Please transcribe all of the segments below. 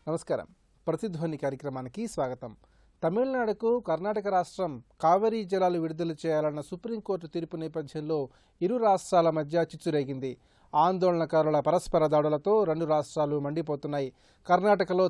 నమస్కారం. ప్రతిధ్వని కార్యక్రమానికి స్వాగతం. తమిళనాడుకు కర్ణాటక రాష్ట్రం కావేరీ జలాలు విడుదల చేయాలన్న సుప్రీంకోర్టు తీర్పు నేపథ్యంలో ఇరు రాష్ట్రాల మధ్య చిచ్చురేగింది. ఆందోళనకారుల పరస్పర దాడులతో రెండు రాష్ట్రాలు మండిపోతున్నాయి. కర్ణాటకలో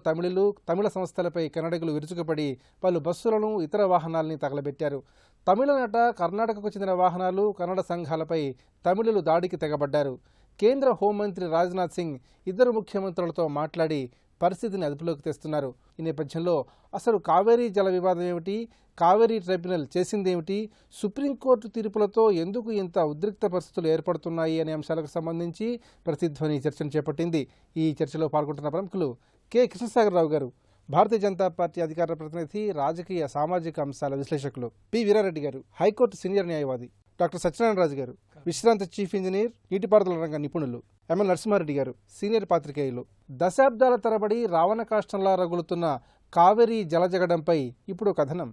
తమిళ సంస్థలపై కన్నడిగులు విరుచుకుపడి పలు బస్సులను, ఇతర వాహనాల్ని తగలబెట్టారు. తమిళనాట, కర్ణాటకకు చెందిన వాహనాలు, కన్నడ సంఘాలపై తమిళులు దాడికి తెగబడ్డారు. కేంద్ర హోంమంత్రి రాజ్నాథ్ సింగ్ ఇద్దరు ముఖ్యమంత్రులతో మాట్లాడి పరిస్థితిని అదుపులోకి తెస్తున్నారు. ఈ నేపథ్యంలో అసలు కావేరీ జల వివాదం ఏమిటి, కావేరీ ట్రైబ్యునల్ చేసిందేమిటి, సుప్రీంకోర్టు తీర్పులతో ఎందుకు ఇంత ఉద్రిక్త పరిస్థితులు ఏర్పడుతున్నాయి అనే అంశాలకు సంబంధించి ప్రతిధ్వని చర్చను చేపట్టింది. ఈ చర్చలో పాల్గొంటున్న ప్రముఖులు కె కృష్ణసాగరరావు గారు, భారతీయ జనతా పార్టీ అధికార ప్రతినిధి, రాజకీయ సామాజిక అంశాల విశ్లేషకులు పి వీరారెడ్డి గారు, హైకోర్టు సీనియర్ న్యాయవాది డాక్టర్ సత్యనారాయణరాజు గారు, విశ్రాంత చీఫ్ ఇంజనీర్, నీటిపారుదల రంగ నిపుణులు ఎంఎల్ నరసింహారెడ్డి గారు, సీనియర్ పాత్రికేయులు. దశాబ్దాల తరబడి రావణ కాష్టంలా రగులుతున్న కావేరీ జలజగడంపై ఇప్పుడు కథనం.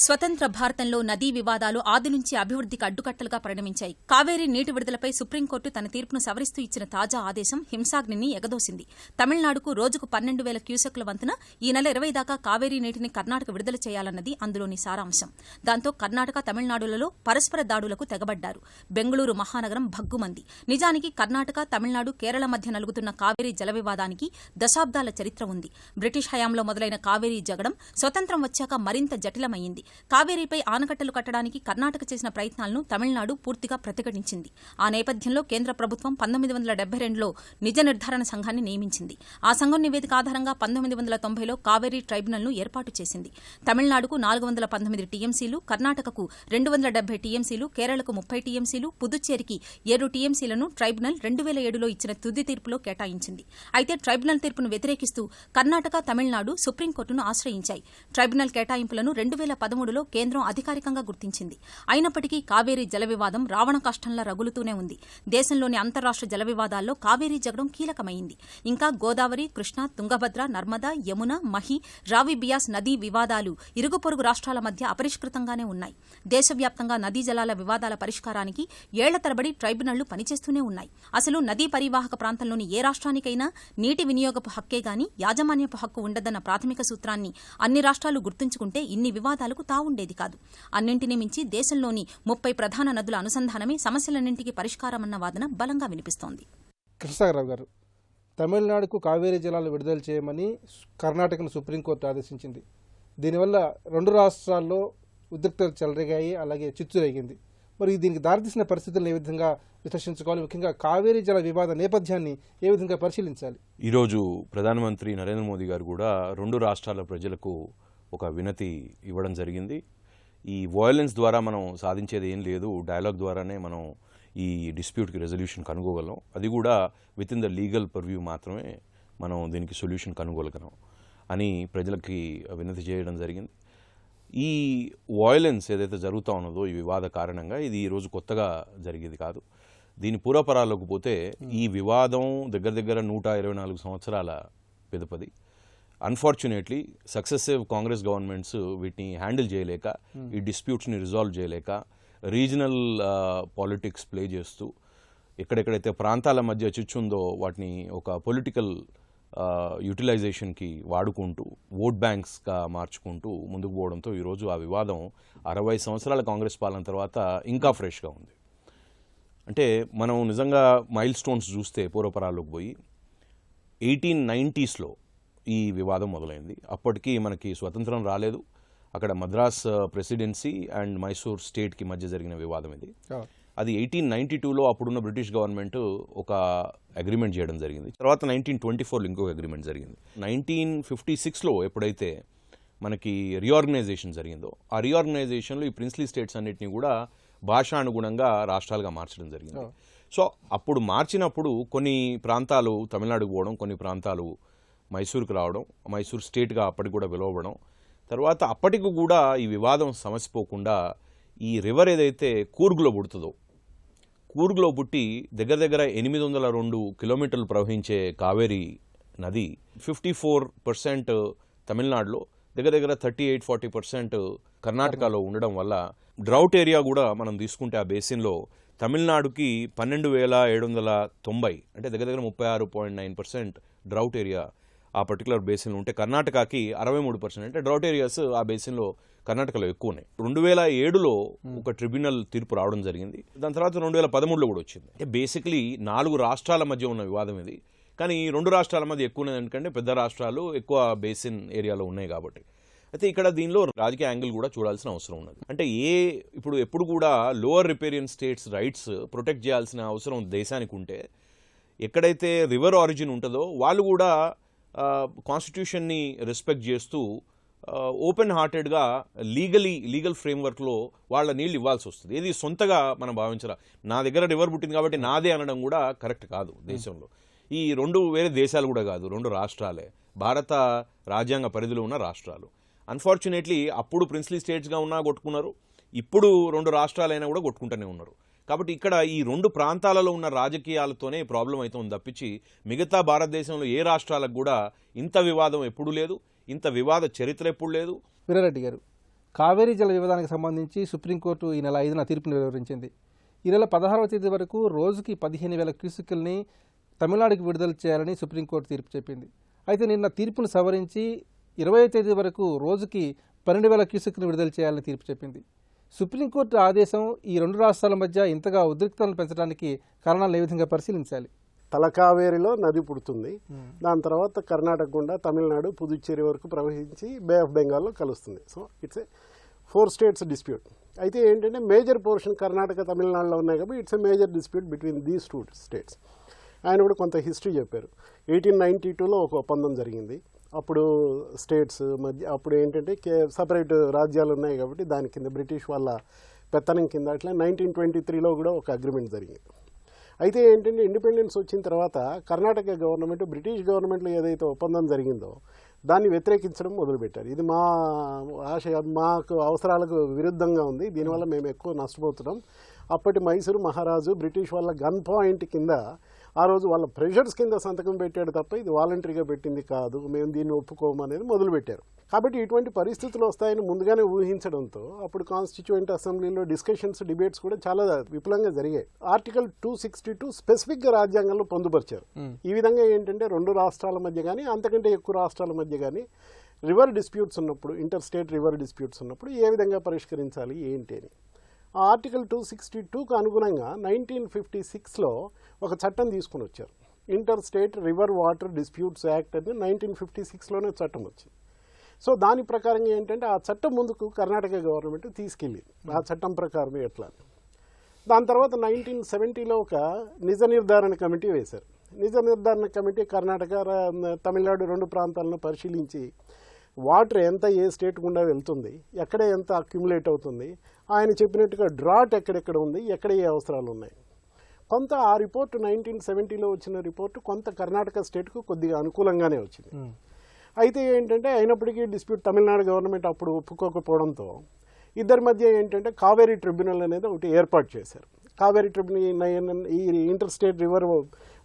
స్వతంత్ర భారతంలో నదీ వివాదాలు ఆది నుంచి అభివృద్ధికి అడ్డుకట్టలుగా పరిణమించాయి. కావేరీ నీటి విడుదలపై సుప్రీంకోర్టు తన తీర్పును సవరిస్తూ ఇచ్చిన తాజా ఆదేశం హింసాగ్నిని ఎగదోసింది. తమిళనాడుకు రోజుకు 12,000 క్యూసెక్ల వంతున ఈ నెల 20 దాకా కావేరీ నీటిని కర్ణాటక విడుదల చేయాలన్నది అందులోని సారాంశం. దాంతో కర్ణాటక, తమిళనాడులలో పరస్పర దాడులకు తెగబడ్డారు. బెంగళూరు మహానగరం భగ్గుమంది. నిజానికి కర్ణాటక, తమిళనాడు, కేరళ మధ్య నలుగుతున్న కావేరీ జల వివాదానికి దశాబ్దాల చరిత్ర ఉంది. బ్రిటిష్ హయాంలో మొదలైన కావేరీ జగడం స్వతంత్రం వచ్చాక మరింత జటిలమైంది. కావేరీపై ఆనకట్టలు కట్టడానికి కర్ణాటక చేసిన ప్రయత్నాలను తమిళనాడు పూర్తిగా ప్రతిఘటించింది. ఆ నేపథ్యంలో కేంద్ర ప్రభుత్వం 1972లో నిజ నిర్ధారణ సంఘాన్ని నియమించింది. ఆ సంఘం నివేదిక ఆధారంగా 1990లో కావేరీ ట్రైబ్యునల్ను ఏర్పాటు చేసింది. తమిళనాడుకు 419 టీఎంసీలు, కర్ణాటకకు 270 టీఎంసీలు, కేరళకు 30 టీఎంసీలు, పుదుచ్చేరికి 7 టీఎంసీలను ట్రైబ్యునల్ 2007లో ఇచ్చిన తుది తీర్పులో కేటాయించింది. అయితే ట్రైబ్యునల్ తీర్పును వ్యతిరేకిస్తూ కర్ణాటక, తమిళనాడు సుప్రీంకోర్టును ఆశ్రయించాయి. ట్రైబ్యునల్ కేటాయింపులను 2013లో కేంద్రం అధికారికంగా గుర్తించింది. అయినప్పటికీ కావేరీ జల వివాదం రావణ కాష్టంలా రగులుతూనే ఉంది. దేశంలోని అంతర్రాష్ట్ర జల వివాదాల్లో కావేరీ జగడం కీలకమైంది. ఇంకా గోదావరి, కృష్ణా, తుంగభద్ర, నర్మదా, యమున, మహి, రావి బియాస్ నదీ వివాదాలు ఇరుగు పొరుగు రాష్ట్రాల మధ్య అపరిష్కృతంగానే ఉన్నాయి. దేశవ్యాప్తంగా నదీ జలాల వివాదాల పరిష్కారానికి ఏళ్ల తరబడి ట్రైబ్యునళ్లు పనిచేస్తూనే ఉన్నాయి. అసలు నదీ పరివాహక ప్రాంతంలోని ఏ రాష్ట్రానికైనా నీటి వినియోగపు హక్కే గాని యాజమాన్యపు హక్కు ఉండదన్న ప్రాథమిక సూత్రాన్ని అన్ని రాష్ట్రాలు గుర్తుంచుకుంటే ఇన్ని వివాదాలకు తావుండేది కాదు. అన్నింటినీ మించి దేశంలోని 30 ప్రధాన నదుల అనుసంధానమే సమస్యలన్నింటికీ పరిష్కారమన్న వాదన బలంగా వినిపిస్తోంది. కృష్ణసాగరరావు గారు, తమిళనాడుకు కావేరీ జలాలు విడుదల చేయమని కర్ణాటకను సుప్రీంకోర్టు ఆదేశించింది. దీనివల్ల రెండు రాష్ట్రాల్లో ఉద్రిక్తలు చెలరేగాయి, అలాగే చిచ్చురేగింది. మరి దీనికి దారితీసిన పరిస్థితులను ఏ విధంగా విశ్లేషించుకోవాలి? ముఖ్యంగా కావేరీ జల వివాద నేపథ్యాన్ని ఏ విధంగా పరిశీలించాలి? ఈరోజు ప్రధానమంత్రి నరేంద్ర మోదీ గారు కూడా రెండు రాష్ట్రాల ప్రజలకు ఒక వినతి ఇవ్వడం జరిగింది. ఈ వయలెన్స్ ద్వారా మనం సాధించేది ఏం లేదు, డైలాగ్ ద్వారానే మనం ఈ డిస్ప్యూట్కి రెజల్యూషన్ కనుగోగలం, అది కూడా with in the legal purview మాత్రమే మనం దీనికి సొల్యూషన్ కనుగోగలం అని ప్రజలకి వినతి చేయడం జరిగింది. ఈ వయలెన్స్ ఏదైతే జరుగుతూ ఉన్నదో ఈ వివాద కారణంగా ఇది ఈరోజు కొత్తగా జరిగేది కాదు. దీని పూర్వపరాల్లోకి పోతే ఈ వివాదం దగ్గర 124 సంవత్సరాల పెదపది. అన్ఫార్చునేట్లీ సక్సెసివ్ కాంగ్రెస్ గవర్నమెంట్స్ వీటిని హ్యాండిల్ చేయలేక, ఈ డిస్ప్యూట్స్ని రిజాల్వ్ చేయలేక, రీజనల్ పాలిటిక్స్ ప్లే చేస్తూ ఎక్కడెక్కడైతే ప్రాంతాల మధ్య చిచ్చుందో వాటిని ఒక పొలిటికల్ యూటిలైజేషన్కి వాడుకుంటూ, ఓట్ బ్యాంక్స్గా మార్చుకుంటూ ముందుకు పోవడంతో ఈరోజు ఆ వివాదం 60 సంవత్సరాల కాంగ్రెస్ పాలన తర్వాత ఇంకా ఫ్రెష్గా ఉంది. అంటే మనం నిజంగా మైల్ స్టోన్స్ చూస్తే పూర్వపరాల్లోకి పోయి 1890స్లో ఈ వివాదం మొదలైంది. అప్పటికి మనకి స్వతంత్రం రాలేదు. అక్కడ మద్రాస్ ప్రెసిడెన్సీ అండ్ మైసూర్ స్టేట్కి మధ్య జరిగిన వివాదం ఇది. అది 1892లో అప్పుడున్న బ్రిటిష్ గవర్నమెంట్ ఒక అగ్రిమెంట్ చేయడం జరిగింది. తర్వాత 1924లో ఇంకొక అగ్రిమెంట్ జరిగింది. 1956లో ఎప్పుడైతే మనకి రీఆర్గనైజేషన్ జరిగిందో, ఆ రీఆర్గనైజేషన్లో ఈ ప్రిన్స్లీ స్టేట్స్ అన్నిటినీ కూడా భాషానుగుణంగా రాష్ట్రాలుగా మార్చడం జరిగింది. సో అప్పుడు మార్చినప్పుడు కొన్ని ప్రాంతాలు తమిళనాడుకు పోవడం, కొన్ని ప్రాంతాలు మైసూర్కి రావడం, మైసూర్ స్టేట్గా అప్పటికి కూడా పిలువబడడం. తర్వాత అప్పటికి కూడా ఈ వివాదం సమసిపోకుండా ఈ రివర్ ఏదైతే కూర్గులో పుడుతుందో, కూర్గులో పుట్టి దగ్గర 802 కిలోమీటర్లు ప్రవహించే కావేరీ నది 54% తమిళనాడులో, దగ్గర దగ్గర 38-40% కర్ణాటకలో ఉండడం వల్ల డ్రౌట్ ఏరియా కూడా మనం తీసుకుంటే ఆ బేసిన్లో తమిళనాడుకి 12,790 అంటే దగ్గర దగ్గర 36.9% డ్రౌట్ ఏరియా ఆ పర్టికులర్ బేసిన్లో ఉంటే కర్ణాటకకి 63% అంటే డ్రౌట్ ఏరియాస్ ఆ బేసిన్లో కర్ణాటకలో ఎక్కువ ఉన్నాయి. 2007లో ఒక ట్రిబ్యునల్ తీర్పు రావడం జరిగింది. దాని తర్వాత 2013లో కూడా వచ్చింది. అంటే బేసిక్లీ 4 రాష్ట్రాల మధ్య ఉన్న వివాదం ఇది. కానీ 2 రాష్ట్రాల మధ్య ఎక్కువ ఉన్నది ఎందుకంటే పెద్ద రాష్ట్రాలు ఎక్కువ బేసిన్ ఏరియాలో ఉన్నాయి కాబట్టి. అయితే ఇక్కడ దీనిలో రాజకీయ యాంగిల్ కూడా చూడాల్సిన అవసరం ఉన్నది. అంటే ఎప్పుడు కూడా లోవర్ రిపేరియన్ స్టేట్స్ రైట్స్ ప్రొటెక్ట్ చేయాల్సిన అవసరం దేశానికి ఉంటే ఎక్కడైతే రివర్ ఆరిజిన్ ఉంటుందో వాళ్ళు కూడా కాన్స్టిట్యూషన్ని రెస్పెక్ట్ చేస్తూ ఓపెన్ హార్టెడ్గా లీగల్ ఫ్రేమ్వర్క్లో వాళ్ళ నీళ్ళు ఇవ్వాల్సి వస్తుంది. ఇది సొంతగా మనం భావించరా, నా దగ్గర రివర్ పుట్టింది కాబట్టి నాదే అనడం కూడా కరెక్ట్ కాదు దేశంలో. ఈ 2 వేరే దేశాలు కూడా కాదు, 2 రాష్ట్రాలే, భారత రాజ్యాంగ పరిధిలో ఉన్న రాష్ట్రాలు. అన్ఫార్చునేట్లీ అప్పుడు ప్రిన్స్లీ స్టేట్స్గా ఉన్నా కొట్టుకున్నారు, ఇప్పుడు 2 రాష్ట్రాలైనా కూడా కొట్టుకుంటూనే ఉన్నారు. కాబట్టి ఇక్కడ ఈ 2 ప్రాంతాలలో ఉన్న రాజకీయాలతోనే ప్రాబ్లం అవుతుంది తప్పించి మిగతా భారతదేశంలో ఏ రాష్ట్రాలకు కూడా ఇంత వివాదం ఎప్పుడూ లేదు, ఇంత వివాద చరిత్ర ఎప్పుడు లేదు. వీరారెడ్డి గారు, కావేరీ జల వివాదానికి సంబంధించి సుప్రీంకోర్టు ఈ నెల 5న తీర్పును వెలువరించింది. ఈ నెల 16వ తేదీ వరకు రోజుకి 15,000 క్యూసెక్కుల్ని తమిళనాడుకి విడుదల చేయాలని సుప్రీంకోర్టు తీర్పు చెప్పింది. అయితే నిన్న తీర్పును సవరించి 20వ తేదీ వరకు రోజుకి 12,000 క్యూసెక్ని విడుదల చేయాలని తీర్పు చెప్పింది. సుప్రీంకోర్టు ఆదేశం ఈ 2 రాష్ట్రాల మధ్య ఇంతగా ఉద్రిక్తతలను పెంచడానికి కారణాలను ఏ విధంగా పరిశీలించాలి? తలకావేరిలో నది పుడుతుంది, దాని తర్వాత కర్ణాటక గుండా తమిళనాడు పుదుచ్చేరి వరకు ప్రవహించి బే ఆఫ్ బెంగాల్లో కలుస్తుంది. So it's a 4 states dispute. అయితే ఏంటంటే మేజర్ పోర్షన్ కర్ణాటక తమిళనాడులో ఉన్నాయి కాబట్టి it's a major dispute between these 2 states. ఆయన కూడా కొంత హిస్టరీ చెప్పారు. 1892లో ఒక ఒప్పందం జరిగింది. అప్పుడు స్టేట్స్ మధ్య అప్పుడు ఏంటంటే సపరేట్ రాజ్యాలు ఉన్నాయి కాబట్టి దాని కింద బ్రిటిష్ వాళ్ళ పెత్తనం కింద అట్లా 1923లో కూడా ఒక అగ్రిమెంట్ జరిగింది. అయితే ఏంటంటే ఇండిపెండెన్స్ వచ్చిన తర్వాత కర్ణాటక గవర్నమెంట్ బ్రిటిష్ గవర్నమెంట్లో ఏదైతే ఒప్పందం జరిగిందో దాన్ని వ్యతిరేకించడం మొదలుపెట్టారు. ఇది మాకు అవసరాలకు విరుద్ధంగా ఉంది, దీనివల్ల మేము ఎక్కువ నష్టపోతున్నాం. అప్పటి మైసూరు మహారాజు బ్రిటిష్ వాళ్ళ గన్ పాయింట్ కింద ఆ రోజు వాళ్ళ ప్రెషర్స్ కింద సంతకం పెట్టాడు తప్ప ఇది వాలంటరీగా పెట్టింది కాదు, మేము దీన్ని ఒప్పుకోము అనేది మొదలుపెట్టారు. కాబట్టి ఇటువంటి పరిస్థితులు వస్తాయని ముందుగానే ఊహించడంతో అప్పుడు కాన్స్టిట్యూయెంట్ అసెంబ్లీలో డిబేట్స్ కూడా చాలా విపులంగా జరిగాయి. ఆర్టికల్ 262 స్పెసిఫిక్గా రాజ్యాంగంలో పొందుపరిచారు. ఈ విధంగా ఏంటంటే 2 రాష్ట్రాల మధ్య కానీ అంతకంటే ఎక్కువ రాష్ట్రాల మధ్య కానీ రివర్ డిస్ప్యూట్స్ ఉన్నప్పుడు, ఇంటర్ స్టేట్ రివర్ డిస్ప్యూట్స్ ఉన్నప్పుడు ఏ విధంగా పరిష్కరించాలి ఏంటి అని. ఆ ఆర్టికల్ 262కు అనుగుణంగా 1956లో ఒక చట్టం తీసుకుని వచ్చారు. Inter state river water disputes act అని 1956లోనే చట్టం వచ్చింది. సో దాని ప్రకారంగా ఏంటంటే ఆ చట్టం ముందుకు కర్ణాటక గవర్నమెంట్ తీసుకెళ్ళింది. ఆ చట్టం ప్రకారమే ఎట్లా. దాని తర్వాత 1970లో ఒక నిజ నిర్ధారణ కమిటీ వేశారు. నిజ నిర్ధారణ కమిటీ కర్ణాటక తమిళనాడు 2 ప్రాంతాలను పరిశీలించి వాటర్ ఎంత ఏ స్టేట్ గుండా వెళ్తుంది, ఎక్కడ ఎంత అక్యుములేట్ అవుతుంది, ఆయన చెప్పినట్టుగా డ్రాట్ ఎక్కడెక్కడ ఉంది, ఎక్కడ ఏ అవసరాలు ఉన్నాయి. కొంత ఆ రిపోర్టు 1970లో వచ్చిన రిపోర్టు కొంత కర్ణాటక స్టేట్కు కొద్దిగా అనుకూలంగానే వచ్చింది. అయితే ఏంటంటే అయినప్పటికీ డిస్ప్యూట్ తమిళనాడు గవర్నమెంట్ అప్పుడు ఒప్పుకోకపోవడంతో ఇద్దరి మధ్య ఏంటంటే కావేరీ ట్రిబ్యునల్ అనేది ఒకటి ఏర్పాటు చేశారు. కావేరీ ట్రిబ్యునల్ ఈ inter state river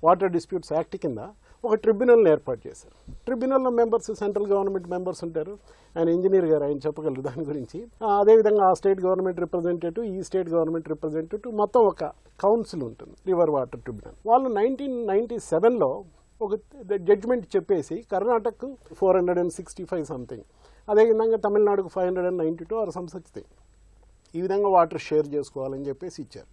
water disputes act కింద ఒక ట్రిబ్యునల్ని ఏర్పాటు చేశారు. ట్రిబ్యునల్లో మెంబర్స్ సెంట్రల్ గవర్నమెంట్ మెంబర్స్ ఉంటారు. ఆయన ఇంజనీర్ గారు, ఆయన చెప్పగలరు దాని గురించి. అదేవిధంగా ఆ స్టేట్ గవర్నమెంట్ రిప్రజెంటేటివ్, ఈ స్టేట్ గవర్నమెంట్ రిప్రజెంటేటివ్, మొత్తం ఒక కౌన్సిల్ ఉంటుంది రివర్ వాటర్ ట్రిబ్యునల్. వాళ్ళు 1997లో ఒక జడ్జిమెంట్ చెప్పేసి కర్ణాటకకు 465 సంథింగ్, అదేవిధంగా తమిళనాడుకు 592 ఆర్ సంథింగ్, ఈ విధంగా వాటర్ షేర్ చేసుకోవాలని చెప్పేసి ఇచ్చారు.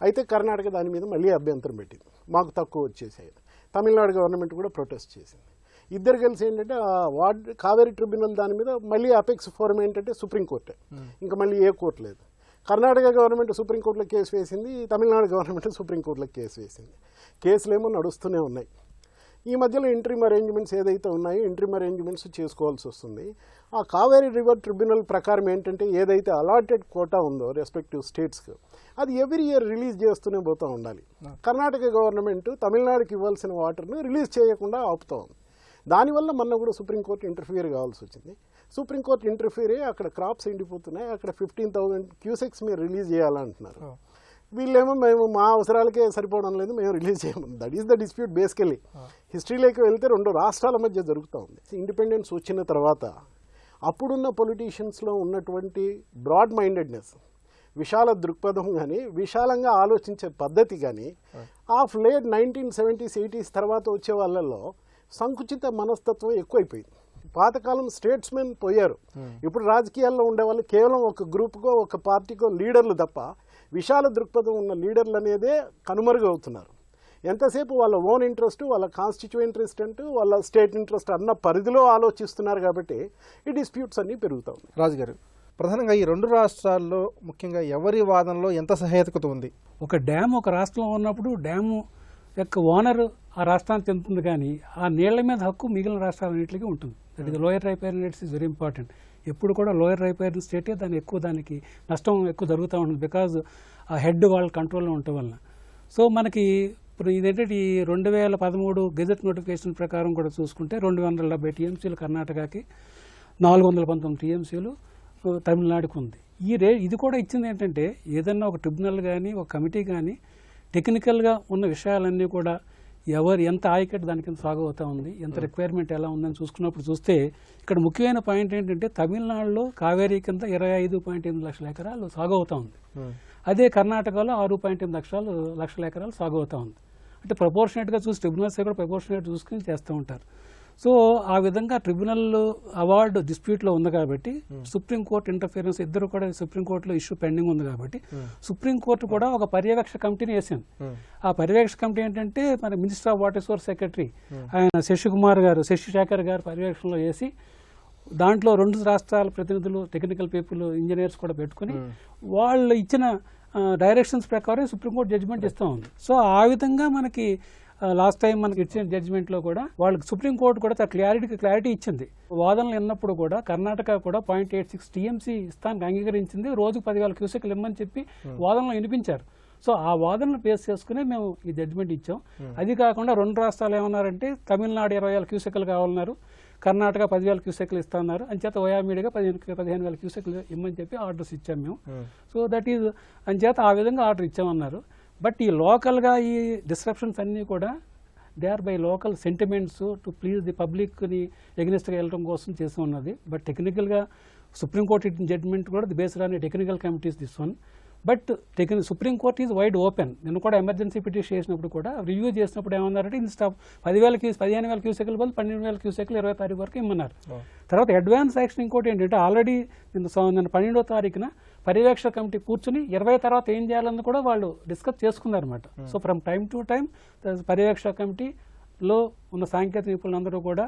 అయితే కర్ణాటక దాని మీద మళ్ళీ అభ్యంతరం పెట్టింది, మాకు తక్కువ వచ్చేసాయి. తమిళనాడు గవర్నమెంట్ కూడా ప్రొటెస్ట్ చేసింది. ఇద్దరు కలిసి ఏంటంటే కావేరీ ట్రిబ్యునల్ దాని మీద మళ్ళీ అపెక్స్ ఫోరం ఏంటంటే సుప్రీంకోర్టే, ఇంకా మళ్ళీ ఏ కోర్టు లేదు. కర్ణాటక గవర్నమెంట్ సుప్రీంకోర్టులో కేసు వేసింది, తమిళనాడు గవర్నమెంట్ సుప్రీంకోర్టులో కేసు వేసింది. కేసులేమో నడుస్తూనే ఉన్నాయి. ఈ మధ్యలో ఇంట్రీమ్ అరేంజ్మెంట్స్ ఏదైతే ఉన్నాయో ఇంట్రీమ్ అరేంజ్మెంట్స్ చేసుకోవాల్సి వస్తుంది. ఆ కావేరీ రివర్ ట్రిబ్యునల్ ప్రకారం ఏంటంటే ఏదైతే అలాటెడ్ కోటా ఉందో రెస్పెక్టివ్ స్టేట్స్కి అది ఎవ్రీ ఇయర్ రిలీజ్ చేస్తూనే పోతూ ఉండాలి. కర్ణాటక గవర్నమెంట్ తమిళనాడుకి ఇవ్వాల్సిన వాటర్ను రిలీజ్ చేయకుండా ఆపుతూ ఉంది. దానివల్ల మొన్న కూడా సుప్రీంకోర్టు ఇంటర్ఫియర్ కావాల్సి వచ్చింది. సుప్రీంకోర్టు ఇంటర్ఫియర్ అయ్యి అక్కడ క్రాప్స్ ఎండిపోతున్నాయి, అక్కడ 15,000 క్యూసెక్స్ మీరు రిలీజ్ చేయాలంటున్నారు. వీళ్ళేమో మేము మా అవసరాలకే సరిపోవడం లేదు, మేము రిలీజ్ చేయము. That is the dispute basically. హిస్టరీలోకి వెళ్తే 2 రాష్ట్రాల మధ్య జరుగుతూ ఉంది. ఇండిపెండెన్స్ వచ్చిన తర్వాత అప్పుడున్న పొలిటీషియన్స్లో ఉన్నటువంటి బ్రాడ్ మైండెడ్నెస్, విశాల దృక్పథం కానీ, విశాలంగా ఆలోచించే పద్ధతి కానీ, లేట్ 1970s 80s తర్వాత వచ్చే వాళ్ళల్లో సంకుచిత మనస్తత్వం ఎక్కువైపోయింది. పాతకాలం స్టేట్స్మెన్ పోయారు. ఇప్పుడు రాజకీయాల్లో ఉండేవాళ్ళు కేవలం ఒక గ్రూప్కో ఒక పార్టీకో లీడర్లు తప్ప విశాల దృక్పథం ఉన్న లీడర్లు అనేదే కనుమరుగవుతున్నారు. ఎంతసేపు వాళ్ళ ఓన్ ఇంట్రెస్ట్, వాళ్ళ కాన్స్టిట్యూయెంట్ ఇంట్రెస్ట్, వాళ్ళ స్టేట్ ఇంట్రెస్ట్ అన్న పరిధిలో ఆలోచిస్తున్నారు. కాబట్టి ఈ డిస్ప్యూట్స్ అన్నీ పెరుగుతూ ఉన్నాయి. రాజుగారు, ప్రధానంగా ఈ రెండు రాష్ట్రాల్లో ముఖ్యంగా ఎవరి వాదనలో ఎంత సహేతుకత ఉంది? ఒక డ్యామ్ ఒక రాష్ట్రంలో ఉన్నప్పుడు డ్యాము యొక్క ఓనర్ ఆ రాష్ట్రానికి చెందుతుంది, కానీ ఆ నీళ్ల మీద హక్కు మిగిలిన రాష్ట్రాలన్నింటికి ఉంటుంది. That is lower riparian rights is very important. ఎప్పుడు కూడా లోయర్ రైపైరన్ స్టేటే దానికి నష్టం ఎక్కువ జరుగుతూ ఉంటుంది, బికాజ్ ఆ హెడ్ వాళ్ళ కంట్రోల్లో ఉండటం వలన. సో మనకి ఇప్పుడు ఇదేంటంటే ఈ 2013 గెజెట్ నోటిఫికేషన్ ప్రకారం కూడా చూసుకుంటే 270 టీఎంసీలు కర్ణాటకకి, 419 టీఎంసీలు తమిళనాడుకు ఉంది. ఇది కూడా ఇచ్చింది ఏంటంటే ఏదన్నా ఒక ట్రిబ్యునల్ కానీ ఒక కమిటీ కానీ టెక్నికల్గా ఉన్న విషయాలన్నీ కూడా ఎవరు ఎంత ఆయకట్టు దాని కింద సాగు అవుతా ఉంది, ఎంత రిక్వైర్మెంట్ ఎలా ఉందని చూసుకున్నప్పుడు చూస్తే ఇక్కడ ముఖ్యమైన పాయింట్ ఏంటంటే తమిళనాడులో కావేరీ కింద 25.8 లక్షల ఎకరాలు సాగు అవుతా ఉంది. అదే కర్ణాటకలో 6.8 లక్షల ఎకరాలు సాగు అవుతా ఉంది. అంటే ప్రపోర్షనేట్గా చూసి ట్రిబ్యునల్స్ కూడా ప్రపోర్షనేట్ చూసుకుని చేస్తూ ఉంటారు. సో ఆ విధంగా ట్రిబ్యునల్ అవార్డు డిస్ప్యూట్లో ఉంది కాబట్టి సుప్రీంకోర్టు ఇంటర్ఫిరెన్స్ ఇద్దరు కూడా సుప్రీంకోర్టులో ఇష్యూ పెండింగ్ ఉంది కాబట్టి సుప్రీంకోర్టు కూడా ఒక పర్యవేక్షక కమిటీని వేసింది. ఆ పర్యవేక్షక కమిటీ ఏంటంటే మన minister of water resource secretary ఆయన శశిశేఖర్ గారు పర్యవేక్షణలో వేసి దాంట్లో 2 రాష్ట్రాల ప్రతినిధులు, టెక్నికల్ పీపుల్, ఇంజనీర్స్ కూడా పెట్టుకుని వాళ్ళు ఇచ్చిన డైరెక్షన్స్ ప్రకారం సుప్రీంకోర్టు జడ్జిమెంట్ ఇస్తూ ఉంది. సో ఆ విధంగా మనకి లాస్ట్ టైం మనకి ఇచ్చిన జడ్జిమెంట్లో కూడా వాళ్ళకి సుప్రీంకోర్టు కూడా క్లారిటీ ఇచ్చింది. వాదనలు విన్నప్పుడు కూడా కర్ణాటక కూడా 0.86 టీఎంసీ ఇస్తానికి అంగీకరించింది, రోజుకు 10,000 క్యూసెక్లు ఇమ్మని చెప్పి వాదనలు వినిపించారు. సో ఆ వాదనలు బేస్ చేసుకునే మేము ఈ జడ్జిమెంట్ ఇచ్చాం. అది కాకుండా 2 రాష్ట్రాలు ఏమన్నారంటే తమిళనాడు 20,000 క్యూసెక్లు కావాలన్నారు, కర్ణాటక 10,000 క్యూసెక్లు ఇస్తున్నారు. అంచేత ఓయామీడిగా 15,000 క్యూసెక్లు ఇమ్మని చెప్పి ఆర్డర్స్ ఇచ్చాం మేము. సో దట్ ఈజ్ అంచేత ఆ విధంగా ఆర్డర్ ఇచ్చామన్నారు. బట్ ఈ లోకల్గా ఈ డిస్రప్షన్స్ అన్నీ కూడా they are by local sentiments to please the పబ్లిక్ని ఎగ్నెస్ట్గా వెళ్ళడం కోసం చేసి ఉన్నది. బట్ టెక్నికల్గా సుప్రీంకోర్టు ఇచ్చిన జడ్జిమెంట్ కూడా the based on technical committees this one. But supreme court is wide open. నేను కూడా ఎమర్జెన్సీ పిటిషన్ చేసినప్పుడు కూడా రివ్యూ చేసినప్పుడు ఏమన్నారంటే ఇన్ స్టాప్ 15,000 క్యూసెక్లు బదులు 12,000 క్యూసెక్లు 20వ తారీఖు వరకు ఇమ్మన్నారు. తర్వాత అడ్వాన్స్ యాక్షన్ ఇంకోటి ఏంటంటే ఆల్రెడీ నిన్న 12వ తారీఖున పర్యవేక్షక కమిటీ కూర్చుని 20 తర్వాత ఏం చేయాలని కూడా వాళ్ళు డిస్కస్ చేసుకున్నారన్నమాట. So from time to time పర్యవేక్షక కమిటీలో ఉన్న సాంకేతిక నిపుణులందరూ కూడా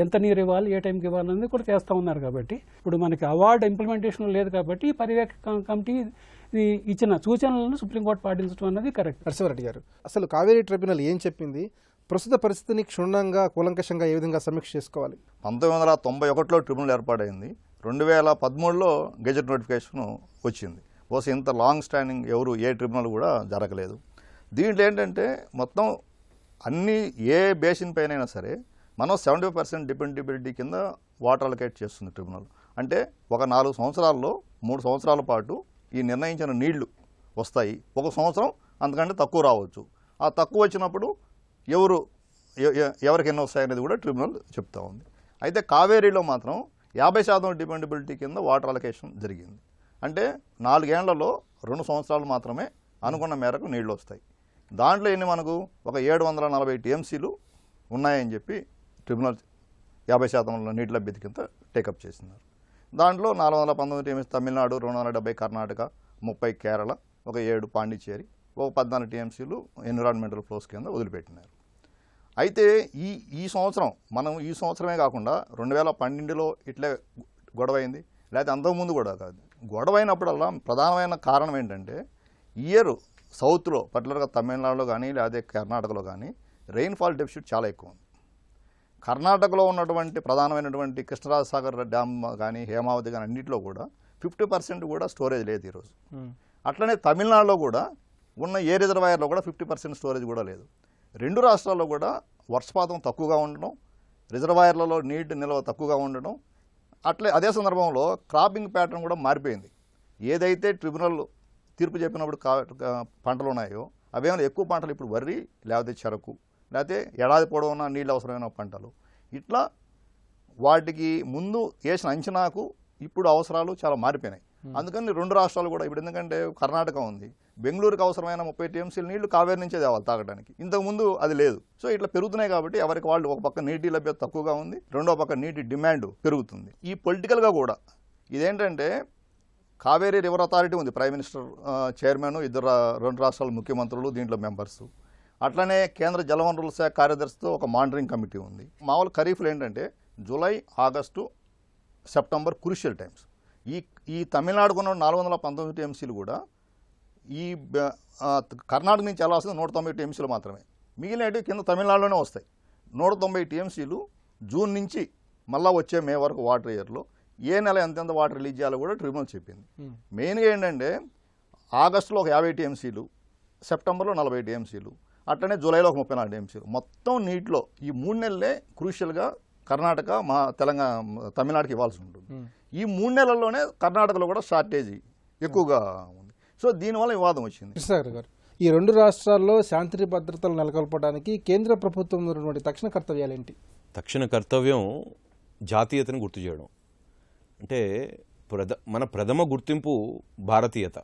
ఎంత నీరు ఇవ్వాలి, ఏ టైంకి ఇవ్వాలనేది కూడా చేస్తూ ఉన్నారు. కాబట్టి ఇప్పుడు మనకి అవార్డు ఇంప్లిమెంటేషన్ లేదు కాబట్టి పర్యవేక్షక కమిటీ ఇచ్చిన సూచనలను సుప్రీంకోర్టు పాటించడం అన్నది కరెక్ట్. నరసింహారెడ్డి గారు, అసలు కావేరీ ట్రిబ్యునల్ ఏం చెప్పింది? ప్రస్తుత పరిస్థితిని క్షుణ్ణంగా కూలంకషంగా ఏ విధంగా సమీక్ష చేసుకోవాలి? 1991లో ట్రిబ్యునల్ ఏర్పాటైంది. 2013లో గెజెట్ నోటిఫికేషన్ వచ్చింది. బహుశా ఇంత లాంగ్ స్టాండింగ్ ఏ ట్రిబ్యునల్ కూడా జరగలేదు. దీంట్లో ఏంటంటే మొత్తం అన్ని ఏ బేసిన్ పైన సరే మనం 70% డిపెండబిలిటీ కింద వాటర్ అలొకేట్ చేస్తుంది ట్రిబ్యునల్. అంటే ఒక 4 సంవత్సరాల్లో 3 సంవత్సరాల పాటు ఈ నిర్ణయించిన నీళ్లు వస్తాయి. 1 సంవత్సరం అంతకంటే తక్కువ రావచ్చు. ఆ తక్కువ వచ్చినప్పుడు ఎవరికి ఎన్ని వస్తాయనేది కూడా ట్రిబ్యునల్ చెప్తా ఉంది. అయితే కావేరీలో మాత్రం 50% డిపెండబిలిటీ కింద వాటర్ అలొకేషన్ జరిగింది. అంటే 4 ఏళ్లలో 2 సంవత్సరాలు మాత్రమే అనుకున్న మేరకు నీళ్లు వస్తాయి. దాంట్లో ఎన్ని మనకు ఒక 740 టీఎంసీలు ఉన్నాయని చెప్పి ట్రిబ్యునల్ 50% నీటి లభ్యత కింద టేకప్ చేసినారు. దాంట్లో 419 టీఎంసీ తమిళనాడు, 270 కర్ణాటక, 30 కేరళ, ఒక 7 పాండిచ్చేరి, ఒక 14 టీఎంసీలు ఎన్విరాన్మెంటల్ ఫ్లోస్ కింద వదిలిపెట్టినారు. అయితే ఈ సంవత్సరమే కాకుండా 2012లో ఇట్లే గొడవైంది, లేకపోతే అంతకుముందు కూడా కాదు. గొడవైనప్పుడల్లా ప్రధానమైన కారణం ఏంటంటే ఇయర్ సౌత్లో పర్టికులర్గా తమిళనాడులో కానీ లేకపోతే కర్ణాటకలో కానీ రెయిన్ఫాల్ డెఫిసిట్ చాలా ఎక్కువ ఉంది. కర్ణాటకలో ఉన్నటువంటి ప్రధానమైనటువంటి కృష్ణరాజసాగర్ డ్యామ్ కానీ హేమావతి కానీ అన్నింటిలో కూడా 50% కూడా స్టోరేజ్ లేదు ఈరోజు. అట్లనే తమిళనాడులో కూడా ఉన్న ఏ రిజర్వాయర్లో కూడా 50% స్టోరేజ్ కూడా లేదు. 2 రాష్ట్రాల్లో కూడా వర్షపాతం తక్కువగా ఉండడం, రిజర్వాయర్లలో నీటి నిల్వ తక్కువగా ఉండడం, అదే సందర్భంలో క్రాపింగ్ ప్యాటర్న్ కూడా మారిపోయింది. ఏదైతే ట్రిబ్యునల్ తీర్పు చెప్పినప్పుడు పంటలు ఉన్నాయో అవేమైనా ఎక్కువ పంటలు ఇప్పుడు వరి, లేకపోతే చెరకు, లేకపోతే ఏడాది పొడవునా నీళ్ళు అవసరమైన పంటలు, ఇట్లా వాటికి ముందు వేసిన అంచనాకు ఇప్పుడు అవసరాలు చాలా మారిపోయినాయి. అందుకని రెండు రాష్ట్రాలు కూడా ఇప్పుడు ఎందుకంటే కర్ణాటక ఉంది, బెంగళూరుకి అవసరమైన 30 టీఎంసీల నీళ్లు కావేరి నుంచే తేవాలి తాగడానికి. ఇంతకుముందు అది లేదు. సో ఇట్లా పెరుగుతున్నాయి కాబట్టి ఎవరికి వాళ్ళు ఒక పక్క నీటి లభ్యత తక్కువగా ఉంది, రెండో పక్క నీటి డిమాండ్ పెరుగుతుంది. ఈ పొలిటికల్గా కూడా ఇదేంటంటే కావేరీ రివర్ అథారిటీ ఉంది, ప్రైమ్ మినిస్టర్ చైర్మన్, రెండు రాష్ట్రాల ముఖ్యమంత్రులు దీంట్లో మెంబర్స్. అట్లనే కేంద్ర జలవనరుల శాఖ కార్యదర్శితో ఒక మానిటరింగ్ కమిటీ ఉంది. మామూలు ఖరీఫ్లో ఏంటంటే July, August, September crucial times. ఈ తమిళనాడుకున్న 419 టీఎంసీలు కూడా ఈ కర్ణాటక నుంచి ఎలా వస్తుంది 190 టీఎంసీలు మాత్రమే. మిగిలినవి కింద తమిళనాడులోనే వస్తాయి. 190 టీఎంసీలు జూన్ నుంచి మళ్ళీ వచ్చే మే వరకు వాటర్ ఇయర్లో ఏ నెల ఎంతెంత వాటర్ రిలీజ్ చేయాలో కూడా ట్రిబ్యునల్ చెప్పింది. మెయిన్గా ఏంటంటే ఆగస్టులో ఒక 50 టీఎంసీలు, సెప్టెంబర్లో 40 టీఎంసీలు, అట్లనే జూలైలో ఒక 34 టీఎంసీలు. మొత్తం నీటిలో ఈ 3 నెలలే క్రూషియల్గా కర్ణాటక తమిళనాడుకి ఇవ్వాల్సి ఉంటుంది. ఈ 3 నెలల్లోనే కర్ణాటకలో కూడా షార్టేజీ ఎక్కువగా ఉంది. సో దీనివల్ల వివాదం వచ్చింది. కృష్ణసాగర్ గారు, ఈ రెండు రాష్ట్రాల్లో శాంతి భద్రతలు నెలకొల్పడానికి కేంద్ర ప్రభుత్వం ఉన్నటువంటి తక్షణ కర్తవ్యాలు ఏంటి? తక్షణ కర్తవ్యం జాతీయతను గుర్తు చేయడం. అంటే మన ప్రథమ గుర్తింపు భారతీయత,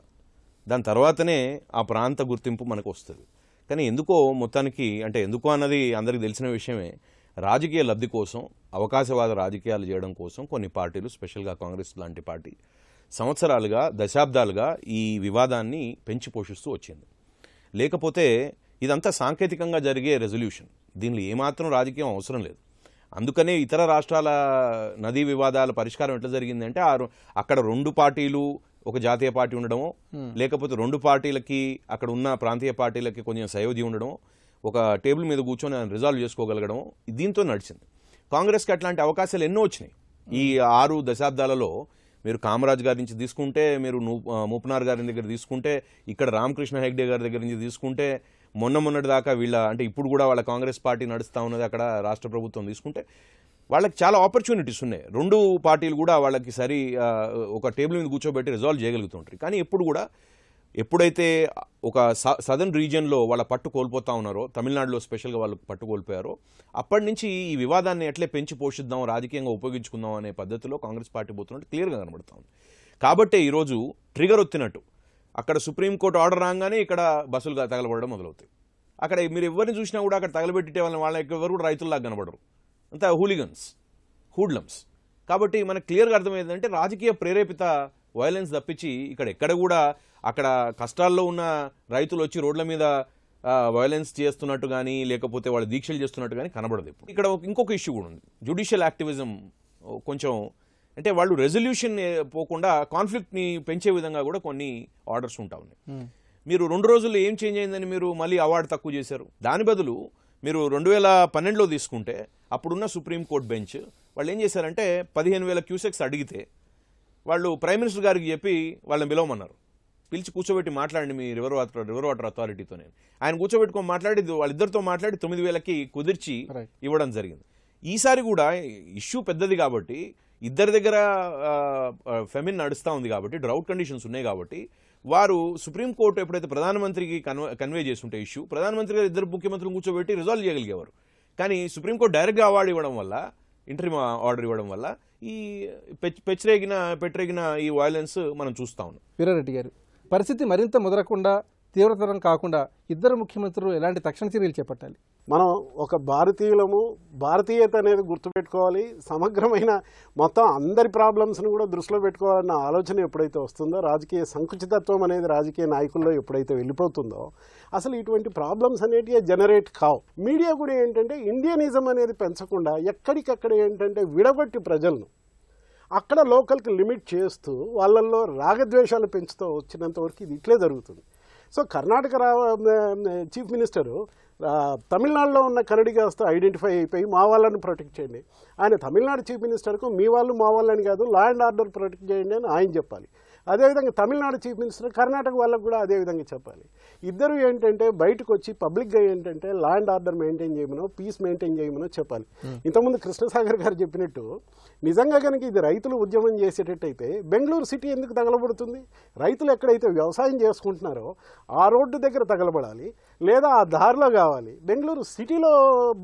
దాని తర్వాతనే ఆ ప్రాంత గుర్తింపు మనకు వస్తుంది. కానీ ఎందుకో మొత్తానికి, అంటే ఎందుకో అన్నది అందరికీ తెలిసిన విషయమే, రాజకీయ లబ్ధి కోసం, అవకాశవాద రాజకీయాలు చేయడం కోసం కొన్ని పార్టీలు, స్పెషల్గా కాంగ్రెస్ లాంటి పార్టీ సంవత్సరాలుగా, దశాబ్దాలుగా ఈ వివాదాన్ని పెంచి పోషిస్తూ వచ్చింది. లేకపోతే ఇదంతా సాంకేతికంగా జరిగే రెజల్యూషన్, దీనిలో ఏమాత్రం రాజకీయం అవసరం లేదు. అందుకనే ఇతర రాష్ట్రాల నదీ వివాదాల పరిష్కారం ఎట్లా జరిగిందంటే అక్కడ రెండు పార్టీలు, ఒక జాతీయ పార్టీ ఉండడమో, లేకపోతే రెండు పార్టీలకి అక్కడ ఉన్న ప్రాంతీయ పార్టీలకి కొంచెం సయోధ్య ఉండడమో, ఒక టేబుల్ మీద కూర్చొని రిజాల్వ్ చేసుకోగలగడమో, దీంతో నడిచింది. కాంగ్రెస్కి అట్లాంటి అవకాశాలు ఎన్నో వచ్చినాయి ఈ 6 దశాబ్దాలలో. మీరు కామరాజ్ గారి నుంచి తీసుకుంటే, మీరు మూపనార్ గారి దగ్గర తీసుకుంటే, ఇక్కడ రామకృష్ణ హెగ్డే గారి దగ్గర నుంచి తీసుకుంటే, మొన్నటి దాకా అంటే ఇప్పుడు కూడా వాళ్ళ కాంగ్రెస్ పార్టీ నడుస్తూ ఉన్నది అక్కడ రాష్ట్ర ప్రభుత్వం తీసుకుంటే, వాళ్ళకి చాలా ఆపర్చునిటీస్ ఉన్నాయి. రెండు పార్టీలు కూడా వాళ్ళకి ఒక టేబుల్ మీద కూర్చోబెట్టి రిజాల్వ్ చేయగలుగుతుంటారు. కానీ ఎప్పుడైతే ఒక సదర్న్ రీజియన్లో వాళ్ళ పట్టు కోల్పోతా ఉన్నారో, తమిళనాడులో స్పెషల్గా వాళ్ళు పట్టు కోల్పోయారో, అప్పటి నుంచి ఈ వివాదాన్ని ఎట్లే పెంచి పోషిద్దాం, రాజకీయంగా ఉపయోగించుకుందాం అనే పద్ధతిలో కాంగ్రెస్ పార్టీ పోతున్నట్టు క్లియర్గా కనబడుతూ ఉంది. కాబట్టే ఈరోజు ట్రిగర్ ఒత్తినట్టు అక్కడ సుప్రీంకోర్టు ఆర్డర్ రాగానే ఇక్కడ బస్సులుగా తగలబడడం మొదలవుతాయి. అక్కడ మీరు ఎవరిని చూసినా కూడా అక్కడ తగలబెట్టే వాళ్ళకి ఎవరు కూడా రైతుల్లాగా కనబడరు, అంతా హూలిగన్స్, హూడ్లమ్స్. కాబట్టి మనకు క్లియర్గా అర్థమైందంటే రాజకీయ ప్రేరేపిత వైలెన్స్ తప్పించి ఎక్కడ కూడా అక్కడ కష్టాల్లో ఉన్న రైతులు వచ్చి రోడ్ల మీద వైలెన్స్ చేస్తున్నట్టు కానీ, లేకపోతే వాళ్ళు దీక్షలు చేస్తున్నట్టు కానీ కనబడదు. ఇప్పుడు ఇక్కడ ఇంకొక ఇష్యూ కూడా ఉంది, జ్యుడిషియల్ యాక్టివిజం. కొంచెం అంటే వాళ్ళు రెజల్యూషన్ పోకుండా కాన్ఫ్లిక్ట్ని పెంచే విధంగా కూడా కొన్ని ఆర్డర్స్ ఉంటా ఉన్నాయి. మీరు 2 రోజుల్లో ఏం చేంజ్ అయిందని మీరు మళ్ళీ అవార్డు తక్కువ చేశారు. దాని బదులు మీరు 2012లో తీసుకుంటే అప్పుడున్న సుప్రీంకోర్టు బెంచ్ వాళ్ళు ఏం చేశారంటే 15,000 క్యూసెక్స్ అడిగితే వాళ్ళు ప్రైమ్ మినిస్టర్ గారికి చెప్పి వాళ్ళని పిలవమన్నారు. పిలిచి కూర్చోబెట్టి మాట్లాడండి మీ రివర్ వాటర్ అథారిటీతో. ఆయన కూర్చోబెట్టుకొని మాట్లాడి వాళ్ళిద్దరితో మాట్లాడి 9,000కి కుదిర్చి ఇవ్వడం జరిగింది. ఈసారి కూడా ఇష్యూ పెద్దది కాబట్టి, ఇద్దరి దగ్గర ఫెమిన్ నడుస్తూ ఉంది కాబట్టి, డ్రౌట్ కండిషన్స్ ఉన్నాయి కాబట్టి, వారు సుప్రీంకోర్టు ఎప్పుడైతే ప్రధానమంత్రికి కన్వే చేస్తుంటే ఇష్యూ, ప్రధానమంత్రి గారు ఇద్దరు ముఖ్యమంత్రులు కూర్చోబెట్టి రిజాల్వ్ చేయగలిగేవారు. కానీ సుప్రీంకోర్టు డైరెక్ట్గా అవార్డు ఇవ్వడం వల్ల, ఇంటరిమ్ ఆర్డర్ ఇవ్వడం వల్ల ఈ పెట్టరేగిన ఈ వైలెన్స్ మనం చూస్తా ఉన్నాం. వీరారెడ్డి గారు, పరిస్థితి మరింత ముదరకుండా, తీవ్రతరం కాకుండా ఇద్దరు ముఖ్యమంత్రులు ఎలాంటి తక్షణ చర్యలు చేపట్టాలి? మనం ఒక భారతీయులము, భారతీయత అనేది గుర్తుపెట్టుకోవాలి. సమగ్రమైన మొత్తం అందరి ప్రాబ్లమ్స్ను కూడా దృష్టిలో పెట్టుకోవాలన్న ఆలోచన ఎప్పుడైతే వస్తుందో, రాజకీయ సంకుచితత్వం అనేది రాజకీయ నాయకుల్లో ఎప్పుడైతే వెళ్ళిపోతుందో, అసలు ఇటువంటి ప్రాబ్లమ్స్ అనేటివి జనరేట్ కావు. మీడియా కూడా ఏంటంటే ఇండియనిజం అనేది పెంచకుండా ఎక్కడికక్కడ ఏంటంటే విడగొట్టి ప్రజలను అక్కడ లోకల్కి లిమిట్ చేస్తూ వాళ్ళల్లో రాగద్వేషాలు పెంచుతూ వచ్చినంత వరకు ఇది ఇట్లే జరుగుతుంది. సో కర్ణాటక చీఫ్ మినిస్టరు తమిళనాడులో ఉన్న కన్నడిగాస్తో ఐడెంటిఫై అయిపోయి మా వాళ్ళని ప్రొటెక్ట్ చేయండి. ఆయన తమిళనాడు చీఫ్ మినిస్టర్కు మీ వాళ్ళు మా వాళ్ళని కాదు, లా అండ్ ఆర్డర్ ప్రొటెక్ట్ చేయండి అని ఆయన చెప్పాలి. అదేవిధంగా తమిళనాడు చీఫ్ మినిస్టర్ కర్ణాటక వాళ్ళకు కూడా అదేవిధంగా చెప్పాలి. ఇద్దరు ఏంటంటే బయటకు వచ్చి పబ్లిక్గా ఏంటంటే లా అండ్ ఆర్డర్ మెయింటైన్ చేయమనో పీస్ మెయింటైన్ చేయమనో చెప్పాలి. ఇంతకుముందు కృష్ణసాగర్ గారు చెప్పినట్టు నిజంగా కనుక ఇది రైతులు ఉద్యమం చేసేటట్టయితే బెంగళూరు సిటీ ఎందుకు తగలబడుతుంది? రైతులు ఎక్కడైతే వ్యవసాయం చేసుకుంటున్నారో ఆ రోడ్డు దగ్గర తగలబడాలి, లేదా ఆ దారిలో కావాలి. బెంగళూరు సిటీలో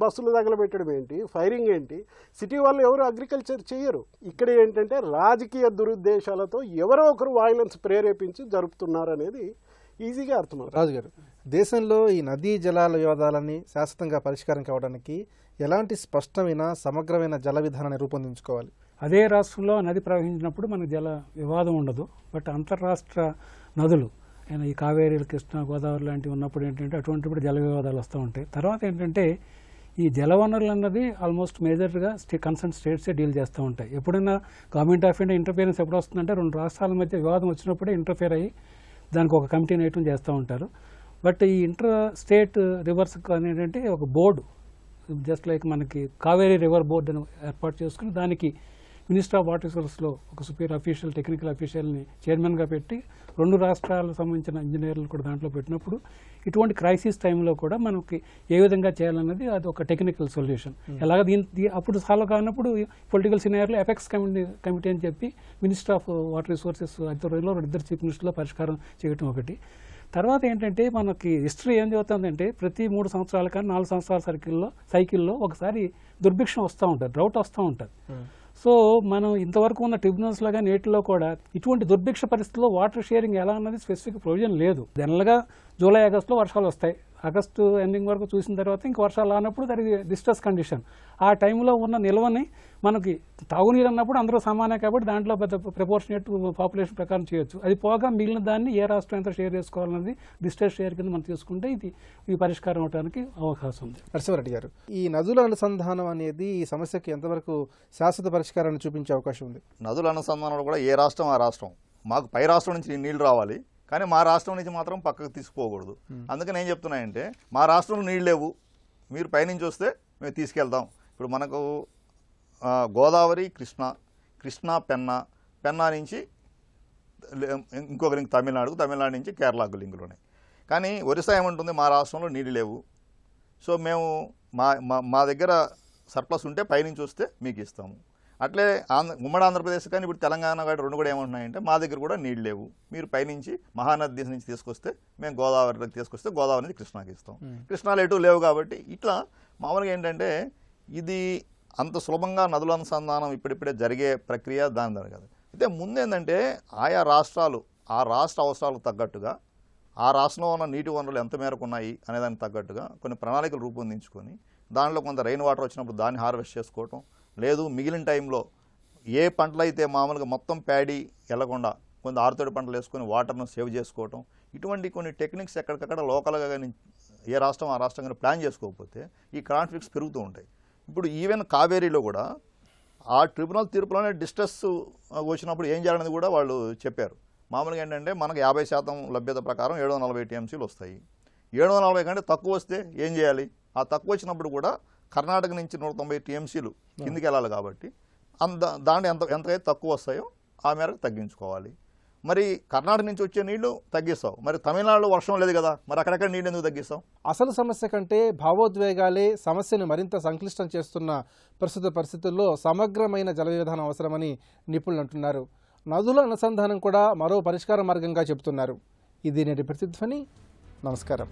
బస్సులు తగలబెట్టడం ఏంటి, ఫైరింగ్ ఏంటి? సిటీ వాళ్ళు ఎవరు అగ్రికల్చర్ చేయరు. ఇక్కడ ఏంటంటే రాజకీయ దురుద్దేశాలతో ఎవరో ఒకరు వాయిలెన్స్ ప్రేరేపించి జరుపుతున్నారు అనేది ఈజీగా అర్థమవుతుంది. రాజు గారు, దేశంలో ఈ నదీ జలాల వివాదాలని శాశ్వతంగా పరిష్కారం కావడానికి ఎలాంటి స్పష్టమైన సమగ్రమైన జల విధానాన్ని రూపొందించుకోవాలి? అదే రాష్ట్రంలో నది ప్రవహించినప్పుడు మనకు జల వివాదం ఉండదు. బట్ అంతర్రాష్ట్ర నదులు ఈ కావేరీ, కృష్ణ, గోదావరి లాంటివి ఉన్నప్పుడు ఏంటంటే అటువంటిప్పుడు జల వివాదాలు వస్తూ ఉంటాయి. తర్వాత ఏంటంటే ఈ జలవనరులు అన్నది ఆల్మోస్ట్ మేజర్గా కన్సర్న్ స్టేట్సే డీల్ చేస్తూ ఉంటాయి. ఎప్పుడైనా గవర్నమెంట్ ఆఫ్ ఇండియా ఇంటర్ఫియరెన్స్ ఎప్పుడు వస్తుందంటే రెండు రాష్ట్రాల మధ్య వివాదం వచ్చినప్పుడే ఇంటర్ఫియర్ అయ్యి దానికి ఒక కమిటీని వేయటం చేస్తూ ఉంటారు. బట్ ఈ ఇంటర్ స్టేట్ రివర్స్ ఏంటంటే ఒక బోర్డు, జస్ట్ లైక్ మనకి కావేరీ రివర్ బోర్డు అని ఏర్పాటు చేసుకుని దానికి మినిస్టర్ ఆఫ్ వాటర్ రిసోర్సెస్లో ఒక సుపీరియర్ అఫీషియల్, టెక్నికల్ అఫీషియల్ని చైర్మన్గా పెట్టి రెండు రాష్ట్రాలకు సంబంధించిన ఇంజనీర్లు కూడా దాంట్లో పెట్టినప్పుడు ఇటువంటి క్రైసిస్ టైంలో కూడా మనకి ఏ విధంగా చేయాలన్నది అది ఒక టెక్నికల్ సొల్యూషన్. ఎలాగ అప్పుడు సాల్వ్ కానప్పుడు పొలిటికల్ సినారియోలో ఎపెక్స్ కమిటీ అని చెప్పి మినిస్టర్ ఆఫ్ వాటర్ రిసోర్సెస్ ఆధ్వర్యంలో ఇద్దరు చీఫ్ మినిస్టర్లో పరిష్కారం చేయడం ఒకటి. తర్వాత ఏంటంటే మనకి హిస్టరీ ఏం చెబుతుందంటే ప్రతి 3 సంవత్సరాల కానీ 4 సంవత్సరాల సైకిల్లో ఒకసారి దుర్భిక్షం వస్తూ ఉంటుంది, డ్రౌట్ వస్తూ ఉంటుంది. సో మనం ఇంతవరకు ఉన్న ట్రిబ్యునల్స్లో కానీ నేటిలో కూడా ఇటువంటి దుర్భిక్ష పరిస్థితుల్లో వాటర్ షేరింగ్ ఎలా అన్నది స్పెసిఫిక్ ప్రొవిజన్ లేదు. జనరల్గా జూలై, ఆగస్టులో వర్షాలు వస్తాయి. ఆగస్టు ఎండింగ్ వరకు చూసిన తర్వాత ఇంక వర్షాలు రానప్పుడు దానికి డిస్ట్రెస్ కండిషన్. ఆ టైంలో ఉన్న నిల్వని మనకి తాగునీరు అన్నప్పుడు అందరూ సమానే కాబట్టి దాంట్లో పెద్ద ప్రపోర్షనేట్ పాపులేషన్ ప్రకారం చేయొచ్చు. అది పోగా మిగిలిన దాన్ని ఏ రాష్ట్రం ఎంత షేర్ చేసుకోవాలన్నది డిస్ట్రెస్ షేర్ కింద మనం తీసుకుంటే ఇది పరిష్కారం అవడానికి అవకాశం ఉంది. నరసింహారెడ్డి గారు, ఈ నదుల అనుసంధానం అనేది ఈ సమస్యకి ఎంతవరకు శాశ్వత పరిష్కారాన్ని చూపించే అవకాశం ఉంది? నదుల అనుసంధానంలో కూడా ఏ రాష్ట్రం ఆ రాష్ట్రం, మాకు పై రాష్ట్రం నుంచి నీళ్లు రావాలి కానీ మా రాష్ట్రం నుంచి మాత్రం పక్కకు తీసుకుపోకూడదు. అందుకని ఏం చెప్తున్నాయంటే మా రాష్ట్రంలో నీళ్ళు లేవు, మీరు పైనుంచి వస్తే మేము తీసుకెళ్తాం. ఇప్పుడు మనకు గోదావరి, కృష్ణ, పెన్నా నుంచి ఇంకొక లింక్ తమిళనాడు నుంచి కేరళకు లింకులు ఉన్నాయి. కానీ ఒరిస్సా ఏమంటుంది, మా రాష్ట్రంలో నీళ్ళు లేవు, సో మేము మా దగ్గర సర్ప్లస్ ఉంటే పైనుంచి వస్తే మీకు ఇస్తాము. అట్లే ఉమ్మడి ఆంధ్రప్రదేశ్ కానీ ఇప్పుడు తెలంగాణ కానీ రెండు కూడా ఏమంటున్నాయంటే మా దగ్గర కూడా నీళ్ళు లేవు, మీరు పైనుంచి మహానది నుంచి తీసుకొస్తే మేము గోదావరికి తీసుకొస్తే గోదావరి నుంచి కృష్ణాకి ఇస్తాం. కృష్ణాలు ఎటు లేవు కాబట్టి ఇట్లా మామూలుగా ఏంటంటే ఇది అంత సులభంగా నదుల అనుసంధానం ఇప్పుడిప్పుడే జరిగే ప్రక్రియ దాని కాదు. అయితే ముందేంటంటే ఆయా రాష్ట్రాలు ఆ రాష్ట్ర అవసరాలకు తగ్గట్టుగా ఆ రాష్ట్రంలో ఉన్న నీటి వనరులు ఎంత మేరకు ఉన్నాయి అనేదానికి తగ్గట్టుగా కొన్ని ప్రణాళికలు రూపొందించుకొని దాంట్లో కొంత రెయిన్ వాటర్ వచ్చినప్పుడు దాన్ని హార్వెస్ట్ చేసుకోవటం, లేదు మిగిలిన టైంలో ఏ పంటలు అయితే మామూలుగా మొత్తం ప్యాడీ వెళ్లకుండా కొంత ఆరుతడి పంటలు వేసుకొని వాటర్ను సేవ్ చేసుకోవటం, ఇటువంటి కొన్ని టెక్నిక్స్ ఎక్కడికక్కడ లోకల్గా కానీ ఏ రాష్ట్రం ఆ రాష్ట్రం కానీ ప్లాన్ చేసుకోకపోతే ఈ కాన్ఫ్లిక్ట్స్ పెరుగుతూ ఉంటాయి. ఇప్పుడు ఈవెన్ కావేరీలో కూడా ఆ ట్రిబ్యునల్ తీర్పులోనే డిస్ట్రెస్ వచ్చినప్పుడు ఏం చేయాలనేది కూడా వాళ్ళు చెప్పారు. మామూలుగా ఏంటంటే మనకు 50% లభ్యత ప్రకారం 740 టీఎంసీలు వస్తాయి. 740 కంటే తక్కువ వస్తే ఏం చేయాలి? ఆ తక్కువ వచ్చినప్పుడు కూడా కర్ణాటక నుంచి 190 టీఎంసీలు కిందికి వెళ్ళాలి కాబట్టి దాంట్లో ఎంతైతే తక్కువ వస్తాయో ఆ మేరకు తగ్గించుకోవాలి. మరి కర్ణాటక నుంచి వచ్చే నీళ్లు తగ్గిస్తావు, మరి తమిళనాడులో వర్షం లేదు కదా, మరి అక్కడెక్కడ నీళ్ళు ఎందుకు తగ్గిస్తావు? అసలు సమస్య కంటే భావోద్వేగాలే సమస్యను మరింత సంక్లిష్టం చేస్తున్న ప్రస్తుత పరిస్థితుల్లో సమగ్రమైన జల విధానం అవసరమని నిపుణులు అంటున్నారు. నదుల అనుసంధానం కూడా మరో పరిష్కార మార్గంగా చెబుతున్నారు. ఇది నేటి ప్రతిధ్వని. నమస్కారం.